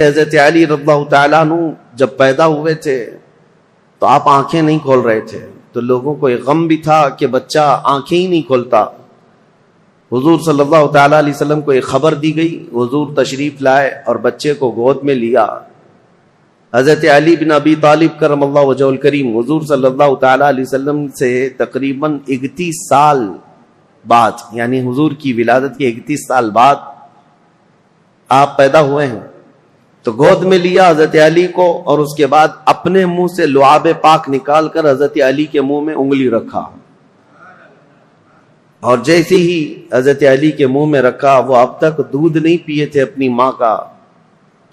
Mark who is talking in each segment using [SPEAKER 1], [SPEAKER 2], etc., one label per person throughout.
[SPEAKER 1] حضرت علی رضی اللہ تعالیٰ عنہ جب پیدا ہوئے تھے تو آپ آنکھیں نہیں کھول رہے تھے، تو لوگوں کو ایک غم بھی تھا کہ بچہ آنکھیں ہی نہیں کھولتا۔ حضور صلی اللہ تعالیٰ علیہ وسلم کو ایک خبر دی گئی، حضور تشریف لائے اور بچے کو گود میں لیا۔ حضرت علی بن ابی طالب کرم اللہ وجہہ الکریم حضور صلی اللہ تعالیٰ علیہ وسلم سے تقریباً 31 سال بعد، یعنی حضور کی ولادت کے 31 سال بعد آپ پیدا ہوئے ہیں، تو گود میں لیا حضرت علی کو، اور اس کے بعد اپنے منہ سے لعاب پاک نکال کر حضرت علی کے منہ میں انگلی رکھا، اور جیسے ہی حضرت علی کے منہ میں رکھا، وہ اب تک دودھ نہیں پیے تھے اپنی ماں کا،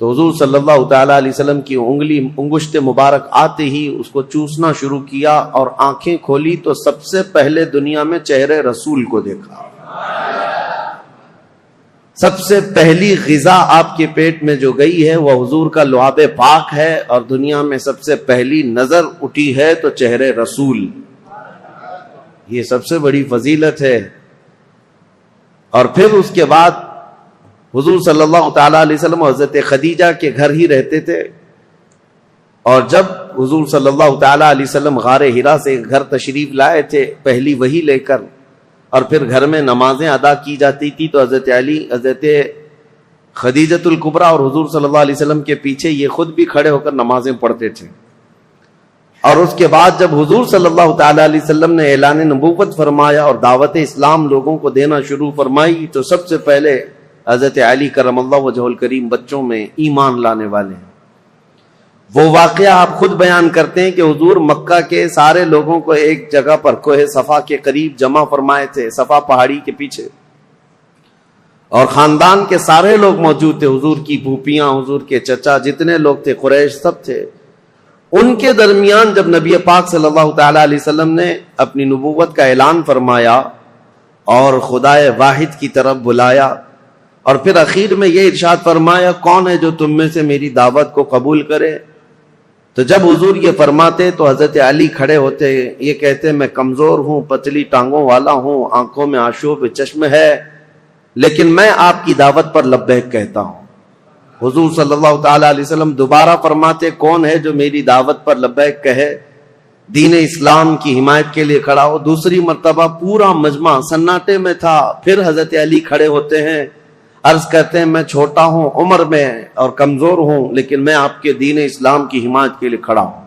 [SPEAKER 1] تو حضور صلی اللہ تعالیٰ علیہ وسلم کی انگشت مبارک آتے ہی اس کو چوسنا شروع کیا، اور آنکھیں کھولی تو سب سے پہلے دنیا میں چہرے رسول کو دیکھا۔ سب سے پہلی غذا آپ کے پیٹ میں جو گئی ہے وہ حضور کا لعاب پاک ہے، اور دنیا میں سب سے پہلی نظر اٹھی ہے تو چہرے رسول۔ یہ سب سے بڑی فضیلت ہے۔ اور پھر اس کے بعد حضور صلی اللہ تعالیٰ علیہ وسلم حضرت خدیجہ کے گھر ہی رہتے تھے، اور جب حضور صلی اللہ تعالیٰ علیہ وسلم غار حرا سے گھر تشریف لائے تھے پہلی وحی لے کر، اور پھر گھر میں نمازیں ادا کی جاتی تھی، تو حضرت علی، حضرت خدیجۃ الکبریٰ اور حضور صلی اللہ علیہ وسلم کے پیچھے یہ خود بھی کھڑے ہو کر نمازیں پڑھتے تھے۔ اور اس کے بعد جب حضور صلی اللہ تعالیٰ علیہ وسلم نے اعلان نبوت فرمایا اور دعوت اسلام لوگوں کو دینا شروع فرمائی، تو سب سے پہلے حضرت علی کرم اللہ وجہہ الکریم بچوں میں ایمان لانے والے ہیں۔ وہ واقعہ آپ خود بیان کرتے ہیں کہ حضور مکہ کے سارے لوگوں کو ایک جگہ پر کوہ صفا کے قریب جمع فرمائے تھے، صفا پہاڑی کے پیچھے، اور خاندان کے سارے لوگ موجود تھے، حضور کی پھوپھیاں، حضور کے چچا، جتنے لوگ تھے قریش سب تھے۔ ان کے درمیان جب نبی پاک صلی اللہ تعالیٰ علیہ وسلم نے اپنی نبوت کا اعلان فرمایا اور خدائے واحد کی طرف بلایا، اور پھر اخیر میں یہ ارشاد فرمایا کون ہے جو تم میں سے میری دعوت کو قبول کرے، تو جب حضور یہ فرماتے تو حضرت علی کھڑے ہوتے، یہ کہتے میں کمزور ہوں، پتلی ٹانگوں والا ہوں، آنکھوں میں آشوب چشم ہے، لیکن میں آپ کی دعوت پر لبیک کہتا ہوں۔ حضور صلی اللہ تعالیٰ علیہ وسلم دوبارہ فرماتے کون ہے جو میری دعوت پر لبیک کہے، دین اسلام کی حمایت کے لیے کھڑا ہو۔ دوسری مرتبہ پورا مجمع سناٹے میں تھا، پھر حضرت علی کھڑے ہوتے ہیں، عرض کرتے ہیں میں چھوٹا ہوں عمر میں اور کمزور ہوں، لیکن میں آپ کے دین اسلام کی حمایت کے لیے کھڑا ہوں۔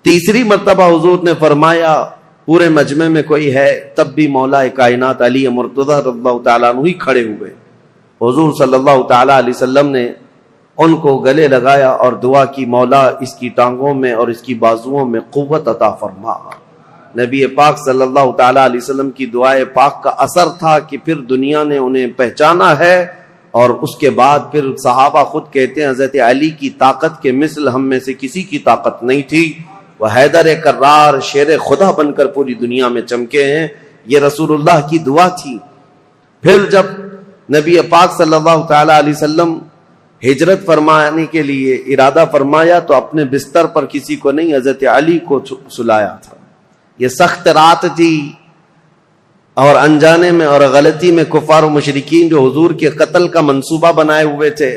[SPEAKER 1] تیسری مرتبہ حضور نے فرمایا پورے مجمع میں کوئی ہے، تب بھی مولا کائنات علی مرتضیٰ رضی اللہ تعالیٰ عنہ ہی کھڑے ہوئے۔ حضور صلی اللہ تعالیٰ علیہ وسلم نے ان کو گلے لگایا اور دعا کی مولا اس کی ٹانگوں میں اور اس کی بازوؤں میں قوت عطا فرما۔ نبی پاک صلی اللہ تعالیٰ علیہ وسلم کی دعائے پاک کا اثر تھا کہ پھر دنیا نے انہیں پہچانا ہے، اور اس کے بعد پھر صحابہ خود کہتے ہیں حضرت علی کی طاقت کے مثل ہم میں سے کسی کی طاقت نہیں تھی، وہ حیدر کرار شیر خدا بن کر پوری دنیا میں چمکے ہیں۔ یہ رسول اللہ کی دعا تھی۔ پھر جب نبی پاک صلی اللہ تعالیٰ علیہ وسلم ہجرت فرمانے کے لیے ارادہ فرمایا تو اپنے بستر پر کسی کو نہیں، حضرت علی کو سلایا تھا۔ یہ سخت رات تھی، اور انجانے میں اور غلطی میں کفار و مشرکین جو حضور کے قتل کا منصوبہ بنائے ہوئے تھے،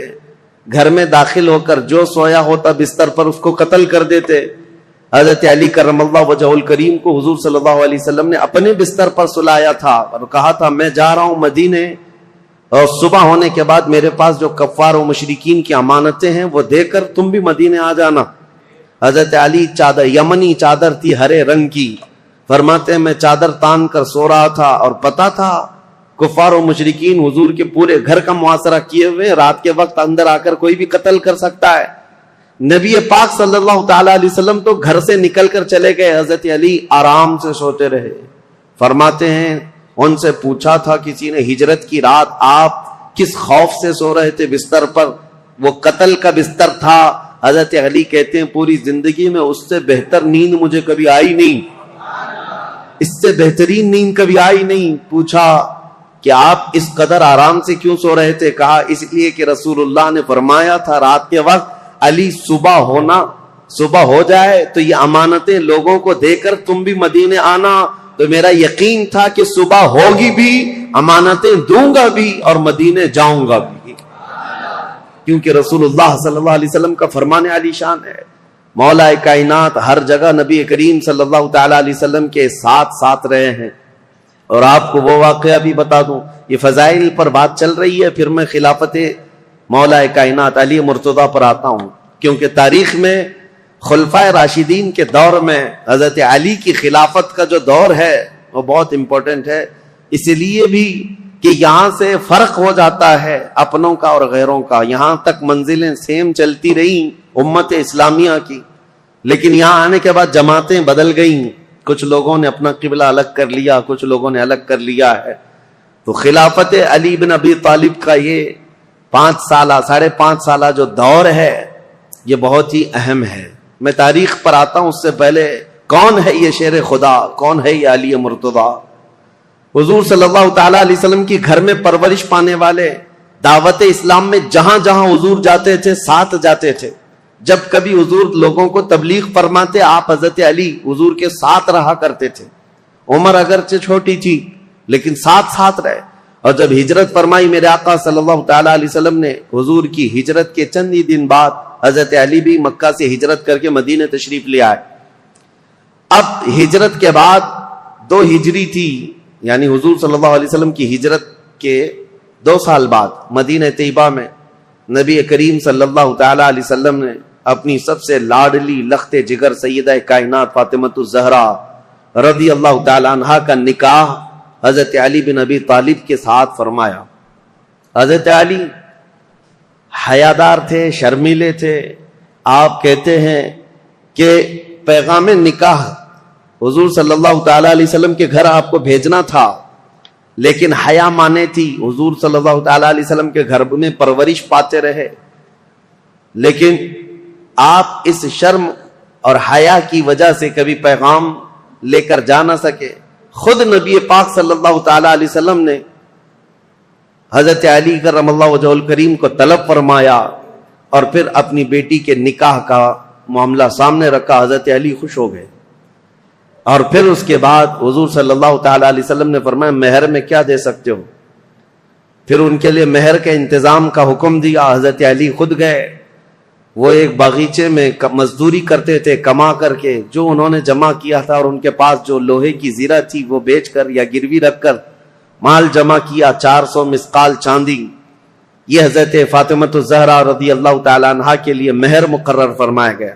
[SPEAKER 1] گھر میں داخل ہو کر جو سویا ہوتا بستر پر اس کو قتل کر دیتے۔ حضرت علی کرم اللہ وجہہ الکریم کو حضور صلی اللہ علیہ وسلم نے اپنے بستر پر سلایا تھا اور کہا تھا میں جا رہا ہوں مدینے، اور صبح ہونے کے بعد میرے پاس جو کفار و مشرکین کی امانتیں ہیں وہ دے کر تم بھی مدینے آ جانا۔ حضرت علی چادر، یمنی چادر تھی ہرے رنگ کی، فرماتے ہیں میں چادر تان کر سو رہا تھا، اور پتا تھا کفار و مشرکین حضور کے پورے گھر کا محاصرہ کیے ہوئے، رات کے وقت اندر آ کر کوئی بھی قتل کر سکتا ہے۔ نبی پاک صلی اللہ تعالیٰ علیہ وسلم تو گھر سے نکل کر چلے گئے، حضرت علی آرام سے سوتے رہے۔ فرماتے ہیں ان سے پوچھا تھا کسی نے ہجرت کی رات آپ کس خوف سے سو رہے تھے بستر پر، وہ قتل کا بستر تھا۔ حضرت علی کہتے ہیں پوری زندگی میں اس سے بہتر نیند مجھے کبھی آئی نہیں، اس سے بہترین نیند کبھی آئی نہیں۔ پوچھا کہ آپ اس قدر آرام سے کیوں سو رہے تھے؟ کہا اس لیے کہ رسول اللہ نے فرمایا تھا رات کے وقت علی صبح ہو جائے تو یہ امانتیں لوگوں کو دے کر تم بھی مدینے آنا، تو میرا یقین تھا کہ صبح ہوگی بھی، امانتیں دوں گا بھی اور مدینے جاؤں گا بھی۔ کیونکہ رسول اللہ صلی اللہ علیہ وسلم کا فرمان علی شان ہے. مولا کائنات ہر جگہ نبی کریم صلی اللہ تعالی علیہ وسلم کے ساتھ ساتھ رہے ہیں. اور آپ کو وہ واقعہ بھی بتا دوں, یہ فضائل پر بات چل رہی ہے, پھر میں خلافت مولا کائنات علی مرتضیٰ پر آتا ہوں, کیونکہ تاریخ میں خلفائے راشدین کے دور میں حضرت علی کی خلافت کا جو دور ہے وہ بہت امپورٹنٹ ہے, اس لیے بھی کہ یہاں سے فرق ہو جاتا ہے اپنوں کا اور غیروں کا. یہاں تک منزلیں سیم چلتی رہیں امت اسلامیہ کی, لیکن یہاں آنے کے بعد جماعتیں بدل گئیں, کچھ لوگوں نے اپنا قبلہ الگ کر لیا, کچھ لوگوں نے الگ کر لیا ہے. تو خلافت علی بن ابی طالب کا یہ 5.5 سالہ جو دور ہے یہ بہت ہی اہم ہے. میں تاریخ پر آتا ہوں, اس سے پہلے کون ہے یہ شیر خدا, کون ہے یہ علی مرتضیٰ؟ حضور صلی اللہ تعالی علیہ وسلم کی گھر میں پرورش پانے والے, دعوت اسلام میں جہاں جہاں حضور جاتے تھے ساتھ جاتے تھے. جب کبھی حضور لوگوں کو تبلیغ فرماتے, آپ حضرت علی حضور کے ساتھ رہا کرتے تھے. عمر اگرچہ چھوٹی تھی لیکن ساتھ رہے. اور جب ہجرت فرمائی میرے آقا صلی اللہ تعالی علیہ وسلم نے, حضور کی ہجرت کے چند ہی دن بعد حضرت علی بھی مکہ سے ہجرت کر کے مدینہ تشریف لے آئے. اب ہجرت کے بعد 2 ہجری تھی, یعنی حضور صلی اللہ علیہ وسلم کی ہجرت کے 2 سال بعد مدینہ طیبہ میں نبی کریم صلی اللہ تعالی علیہ وسلم نے اپنی سب سے لاڈلی لخت جگر سیدہ کائنات فاطمۃ الزہرا رضی اللہ تعالی عنہا کا نکاح حضرت علی بن ابی طالب کے ساتھ فرمایا. حضرت علی حیادار تھے, شرمیلے تھے. آپ کہتے ہیں کہ پیغام نکاح حضور صلی اللہ تعالی علیہ وسلم کے گھر آپ کو بھیجنا تھا, لیکن حیا مانے تھی. حضور صلی اللہ تعالی علیہ وسلم کے گھر میں پرورش پاتے رہے, لیکن آپ اس شرم اور حیا کی وجہ سے کبھی پیغام لے کر جا نہ سکے. خود نبی پاک صلی اللہ تعالی علیہ وسلم نے حضرت علی کرم اللہ وجہہ الکریم کو طلب فرمایا اور پھر اپنی بیٹی کے نکاح کا معاملہ سامنے رکھا. حضرت علی خوش ہو گئے, اور پھر اس کے بعد حضور صلی اللہ تعالی علیہ وسلم نے فرمایا مہر میں کیا دے سکتے ہو؟ پھر ان کے لیے مہر کے انتظام کا حکم دیا. حضرت علی خود گئے, وہ ایک باغیچے میں مزدوری کرتے تھے, کما کر کے جو انہوں نے جمع کیا تھا اور ان کے پاس جو لوہے کی زیرہ تھی وہ بیچ کر یا گروی رکھ کر مال جمع کیا. 400 مسقال چاندی, یہ حضرت فاطمۃ الزہرا رضی اللہ تعالی عنہا کے لیے مہر مقرر فرمایا گیا.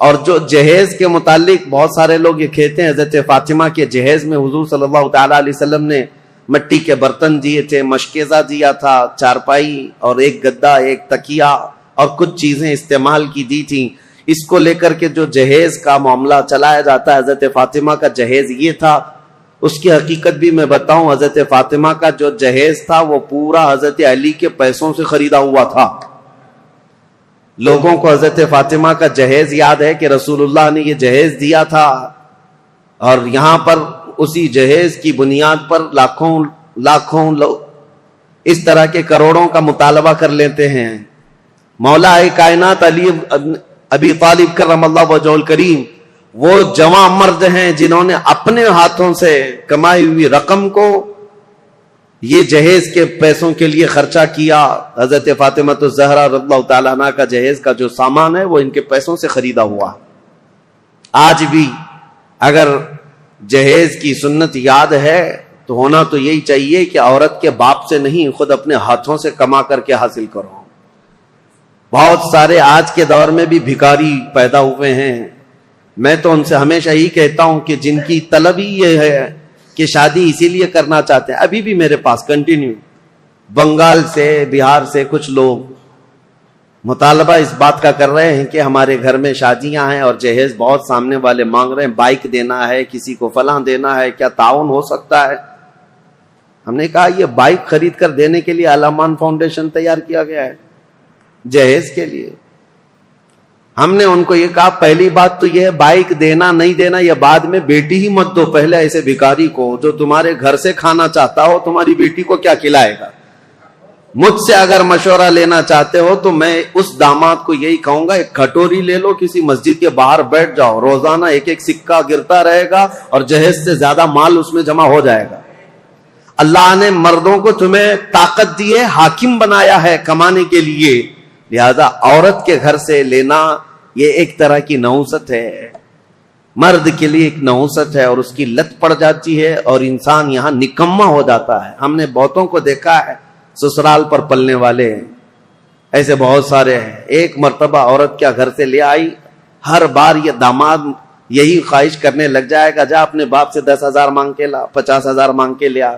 [SPEAKER 1] اور جو جہیز کے متعلق بہت سارے لوگ یہ کہتے ہیں حضرت فاطمہ کے جہیز میں حضور صلی اللہ تعالی علیہ وسلم نے مٹی کے برتن دیے تھے, مشکیزہ دیا تھا, چارپائی اور ایک گدا, ایک تکیہ اور کچھ چیزیں استعمال کی دی تھیں. اس کو لے کر کے جو جہیز کا معاملہ چلایا جاتا ہے, حضرت فاطمہ کا جہیز یہ تھا. اس کی حقیقت بھی میں بتاؤں, حضرت فاطمہ کا جو جہیز تھا وہ پورا حضرت علی کے پیسوں سے خریدا ہوا تھا. لوگوں کو حضرت فاطمہ کا جہیز یاد ہے کہ رسول اللہ نے یہ جہیز دیا تھا, اور یہاں پر اسی جہیز کی بنیاد پر لاکھوں اس طرح کے کروڑوں کا مطالبہ کر لیتے ہیں. مولا کائنات علی ابی طالب کرم اللہ وجہہ الکریم وہ جواں مرد ہیں جنہوں نے اپنے ہاتھوں سے کمائی ہوئی رقم کو یہ جہیز کے پیسوں کے لیے خرچہ کیا. حضرت فاطمۃ الزہرا رضی اللہ تعالیٰ عنہ کا جہیز کا جو سامان ہے وہ ان کے پیسوں سے خریدا ہوا. آج بھی اگر جہیز کی سنت یاد ہے تو ہونا تو یہی چاہیے کہ عورت کے باپ سے نہیں, خود اپنے ہاتھوں سے کما کر کے حاصل کرو. بہت سارے آج کے دور میں بھی بھکاری پیدا ہوئے ہیں. میں تو ان سے ہمیشہ ہی کہتا ہوں کہ جن کی طلب ہی یہ ہے کہ شادی اسی لیے کرنا چاہتے ہیں, ابھی بھی میرے پاس کنٹینیو بنگال سے, بہار سے کچھ لوگ مطالبہ اس بات کا کر رہے ہیں کہ ہمارے گھر میں شادیاں ہیں اور جہیز بہت سامنے والے مانگ رہے ہیں, بائک دینا ہے, کسی کو فلاں دینا ہے, کیا تعاون ہو سکتا ہے؟ ہم نے کہا یہ بائک خرید کر دینے کے لیے علامان فاؤنڈیشن تیار کیا گیا ہے جہیز کے لیے. ہم نے ان کو یہ کہا پہلی بات تو یہ ہے بائک دینا نہیں دینا یہ بعد میں, بیٹی ہی مت دو پہلے ایسے بھکاری کو جو تمہارے گھر سے کھانا چاہتا ہو, تمہاری بیٹی کو کیا کھلائے گا؟ مجھ سے اگر مشورہ لینا چاہتے ہو تو میں اس داماد کو یہی کہوں گا ایک کھٹوری لے لو, کسی مسجد کے باہر بیٹھ جاؤ, روزانہ ایک ایک سکہ گرتا رہے گا اور جہیز سے زیادہ مال اس میں جمع ہو جائے گا. اللہ نے مردوں کو تمہیں طاقت دی ہے، حاکم بنایا ہے کمانے کے لیے، لہذا عورت کے گھر سے لینا یہ ایک طرح کی نحوست ہے، مرد کے لیے ایک نحوست ہے، اور اس کی لت پڑ جاتی ہے اور انسان یہاں نکما ہو جاتا ہے۔ ہم نے بہتوں کو دیکھا ہے سسرال پر پلنے والے ہیں، ایسے بہت سارے ہیں۔ ایک مرتبہ عورت کیا گھر سے لے آئی، ہر بار یہ داماد یہی خواہش کرنے لگ جائے گا، جا اپنے باپ سے 10,000 مانگ کے لا، 50,000 مانگ کے لیا۔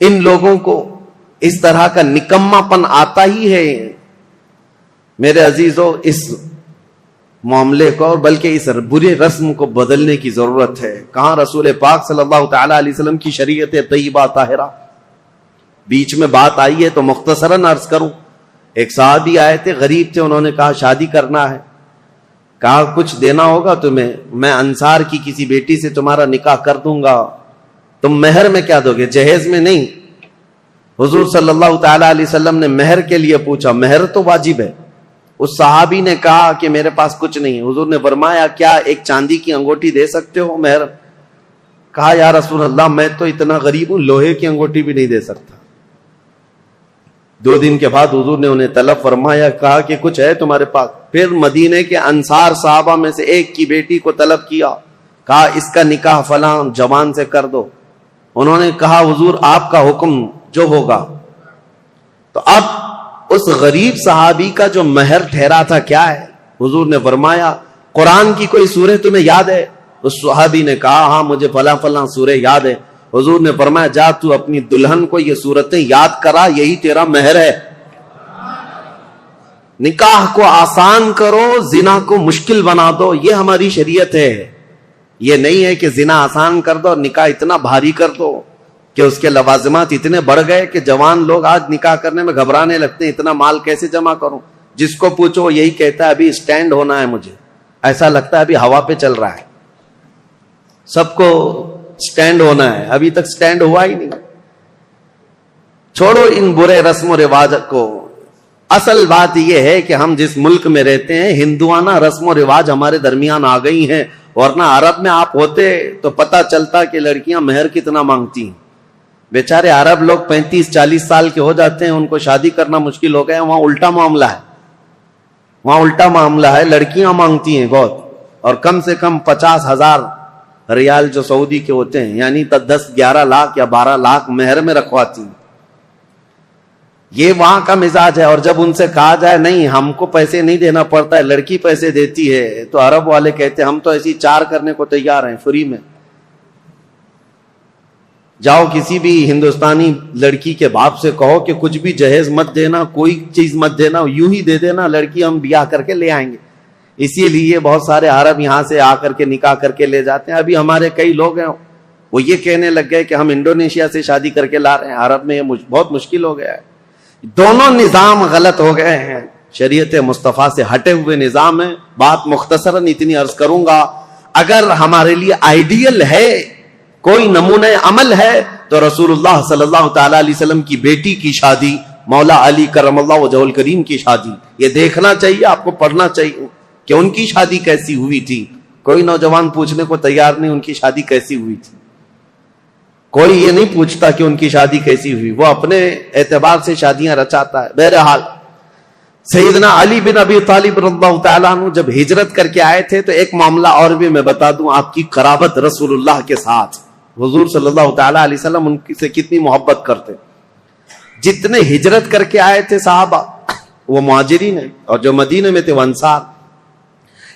[SPEAKER 1] ان لوگوں کو اس طرح کا نکما پن آتا ہی ہے۔ میرے عزیزو، اس معاملے کو اور بلکہ اس برے رسم کو بدلنے کی ضرورت ہے۔ کہاں رسول پاک صلی اللہ تعالی علیہ وسلم کی شریعت طیبہ طاہرہ۔ بیچ میں بات آئی ہے تو مختصراً عرض کروں۔ ایک صحابی آئے تھے، غریب تھے، انہوں نے کہا شادی کرنا ہے، کہا کچھ دینا ہوگا تمہیں، میں انصار کی کسی بیٹی سے تمہارا نکاح کر دوں گا، تم مہر میں کیا دو گے؟ جہیز میں نہیں۔ حضور صلی اللہ تعالی علیہ وسلم نے مہر کے لیے پوچھا، مہر تو واجب ہے۔ اس صحابی نے کہا کہ میرے پاس کچھ نہیں ہے۔ حضور نے فرمایا کیا ایک چاندی کی انگوٹھی دے سکتے ہو مہر؟ کہا یا رسول اللہ میں تو اتنا غریب ہوں، لوہے کی انگوٹھی بھی نہیں دے سکتا۔ 2 دن کے بعد حضور نے انہیں طلب فرمایا، کہا کہ کچھ ہے تمہارے پاس؟ پھر مدینے کے انصار صحابہ میں سے ایک کی بیٹی کو طلب کیا، کہا اس کا نکاح فلاں جوان سے کر دو۔ انہوں نے کہا حضور آپ کا حکم جو ہوگا۔ تو اب اس غریب صحابی کا جو مہر ٹھہرا تھا کیا ہے؟ حضور نے فرمایا قرآن کی کوئی سورہ تمہیں یاد ہے؟ اس صحابی نے کہا ہاں مجھے فلاں فلاں سورہ یاد ہے۔ حضور نے فرمایا جا تو اپنی دلہن کو یہ سورتیں یاد کرا، یہی تیرا مہر ہے۔ نکاح کو آسان کرو، زنا کو مشکل بنا دو، یہ ہماری شریعت ہے۔ یہ نہیں ہے کہ زنا آسان کر دو اور نکاح اتنا بھاری کر دو کہ اس کے لوازمات اتنے بڑھ گئے کہ جوان لوگ آج نکاح کرنے میں گھبرانے لگتے ہیں، اتنا مال کیسے جمع کروں؟ جس کو پوچھو یہی کہتا ہے ابھی سٹینڈ ہونا ہے، مجھے ایسا لگتا ہے ابھی ہوا پہ چل رہا ہے، سب کو سٹینڈ ہونا ہے، ابھی تک سٹینڈ ہوا ہی نہیں۔ چھوڑو ان برے رسم و رواج کو، اصل بات یہ ہے کہ ہم جس ملک میں رہتے ہیں ہندوانہ رسم و رواج ہمارے درمیان آ گئی ہیں، ورنہ عرب میں آپ ہوتے تو پتہ چلتا کہ لڑکیاں مہر کتنا مانگتی ہیں۔ بیچارے عرب لوگ 35-40 سال کے ہو جاتے ہیں، ان کو شادی کرنا مشکل ہو گیا۔ وہاں الٹا معاملہ ہے، وہاں الٹا معاملہ ہے، لڑکیاں مانگتی ہیں بہت، اور کم سے کم 50,000 ریال جو سعودی کے ہوتے ہیں، یعنی 10-11 لاکھ یا 12 لاکھ مہر میں رکھواتی ہیں۔ یہ وہاں کا مزاج ہے۔ اور جب ان سے کہا جائے نہیں ہم کو پیسے نہیں دینا پڑتا ہے، لڑکی پیسے دیتی ہے، تو عرب والے کہتے ہیں ہم تو ایسی 4 کرنے کو تیار ہیں فری میں۔ جاؤ کسی بھی ہندوستانی لڑکی کے باپ سے کہو کہ کچھ بھی جہیز مت دینا، کوئی چیز مت دینا، یوں ہی دے دینا، لڑکی ہم بیاہ کر کے لے آئیں گے۔ اسی لیے بہت سارے عرب یہاں سے آ کر کے نکاح کر کے لے جاتے ہیں۔ ابھی ہمارے کئی لوگ ہیں وہ یہ کہنے لگ گئے کہ ہم انڈونیشیا سے شادی کر کے لا رہے ہیں، عرب میں یہ بہت مشکل ہو گیا ہے۔ دونوں نظام غلط ہو گئے ہیں، شریعت مصطفیٰ سے ہٹے ہوئے نظام ہے۔ بات مختصراً اتنی عرض کروں گا، اگر ہمارے لیے آئیڈیل ہے، کوئی نمونہ عمل ہے، تو رسول اللہ صلی اللہ تعالی علیہ وسلم کی بیٹی کی شادی، مولا علی کرم اللہ وجہہ الکریم کی شادی، یہ دیکھنا چاہیے، آپ کو پڑھنا چاہیے کہ ان کی شادی کیسی ہوئی تھی۔ کوئی نوجوان پوچھنے کو تیار نہیں ان کی شادی کیسی ہوئی تھی، کوئی یہ نہیں پوچھتا کہ ان کی شادی کیسی ہوئی، وہ اپنے اعتبار سے شادیاں رچاتا ہے۔ بہرحال سیدنا علی بن ابی طالب رضی اللہ تعالیٰ عنہ جب ہجرت کر کے آئے تھے تو ایک معاملہ اور بھی میں بتا دوں، آپ کی قرابت رسول اللہ کے ساتھ، حضور صلی اللہ تعالیٰ علیہ وسلم ان سے کتنی محبت کرتے۔ جتنے ہجرت کر کے آئے تھے صحابہ وہ مہاجرین ہیں، اور جو مدینے میں تھے وہ انصار۔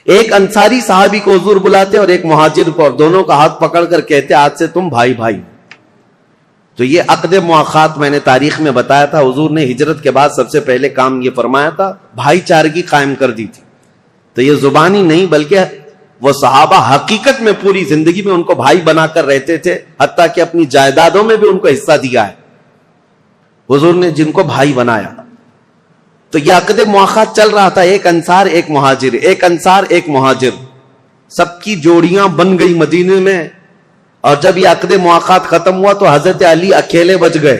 [SPEAKER 1] ایک انصاری صحابی کو حضور بلاتے اور ایک مہاجر کو، اور دونوں کا ہاتھ پکڑ کر کہتے آج سے تم بھائی بھائی۔ تو یہ عقد مواخات میں نے تاریخ میں بتایا تھا، حضور نے ہجرت کے بعد سب سے پہلے کام یہ فرمایا تھا، بھائی چارگی قائم کر دی تھی۔ تو یہ زبانی نہیں بلکہ وہ صحابہ حقیقت میں پوری زندگی میں ان کو بھائی بنا کر رہتے تھے، حتیٰ کہ اپنی جائیدادوں میں بھی ان کو حصہ دیا ہے حضور نے، جن کو بھائی بنایا۔ تو یہ عقد مواخات چل رہا تھا، ایک انصار ایک مہاجر، ایک انصار ایک مہاجر، سب کی جوڑیاں بن گئی مدینے میں۔ اور جب یہ عقد مواخات ختم ہوا تو حضرت علی اکیلے بچ گئے،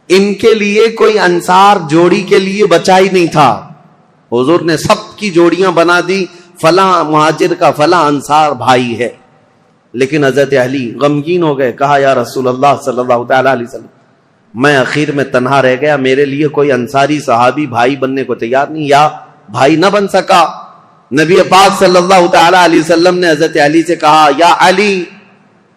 [SPEAKER 1] ان کے لیے کوئی انصار جوڑی کے لیے بچا ہی نہیں تھا۔ حضور نے سب کی جوڑیاں بنا دی، فلاں مہاجر کا فلاں انصار بھائی ہے۔ لیکن حضرت علی غمگین ہو گئے. کہا یا رسول اللہ صلی اللہ تعالی علیہ وسلم میں اخیر میں تنہا رہ گیا, میرے لیے کوئی انصاری صحابی بھائی بننے کو تیار نہیں, یا بھائی نہ بن سکا. نبی پاک صلی اللہ تعالی علیہ وسلم نے حضرت علی سے کہا یا علی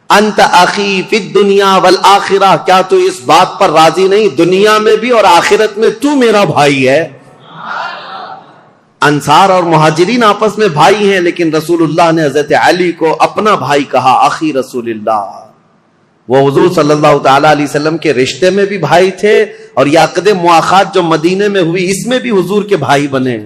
[SPEAKER 1] انت اخی فی الدنیا والآخرہ, کیا تو اس بات پر راضی نہیں دنیا میں بھی اور آخرت میں تو میرا بھائی ہے. انصار اور مہاجرین آپس میں بھائی ہیں, لیکن رسول اللہ نے حضرت علی کو اپنا بھائی کہا, اخی رسول اللہ. وہ حضور صلی اللہ تعالی علیہ وسلم کے رشتے میں بھی بھائی تھے, اور یہ عقد مواخات جو مدینے میں ہوئی اس میں بھی حضور کے بھائی بنے.